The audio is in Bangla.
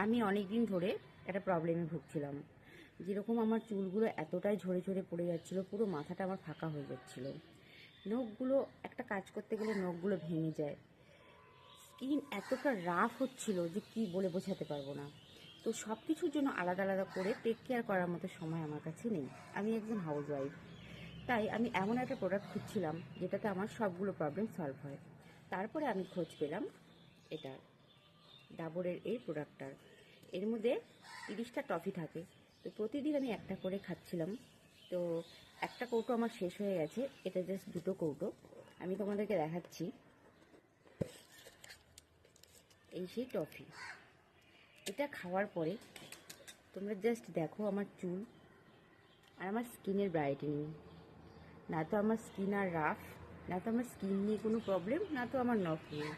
আমি অনেক দিন ধরে একটা প্রবলেমে ভুগছিলাম। যেরকম আমার চুলগুলো এতটাই ঝরে ঝরে পড়ে যাচ্ছিল, পুরো মাথাটা আমার ফাঁকা হয়ে যাচ্ছিল। নখগুলো একটা কাজ করতে গেলে নখগুলো ভেঙে যায়। স্কিন এতটা রাফ হচ্ছিল যে কি বলে বোঝাতে পারবো না। তো সব কিছুর জন্য আলাদা আলাদা করে টেক কেয়ার করার মতো সময় আমার কাছে নেই। আমি একজন হাউসওয়াইফ, তাই আমি এমন একটা প্রোডাক্ট খুঁজছিলাম যেটাতে আমার সবগুলো প্রবলেম সলভ হয়। তারপরে আমি খোঁজ পেলাম এটা, ডাবরের এই প্রোডাক্টটার। এর মধ্যে 30টা টফি থাকে। তো প্রতিদিন আমি একটা করে খাচ্ছিলাম। তো একটা কৌটো আমার শেষ হয়ে গেছে, এটা জাস্ট 2টো কৌটো। আমি তোমাদেরকে দেখাচ্ছি। এই সেই টফি, এটা খাওয়ার পরে তোমরা জাস্ট দেখো আমার চুল আর আমার স্কিনের ব্রাইটেনিং। না তো আমার স্কিন আর রাফ, না তো আমার স্কিন নিয়ে কোনো প্রবলেম, না তো আমার নখ নিয়ে।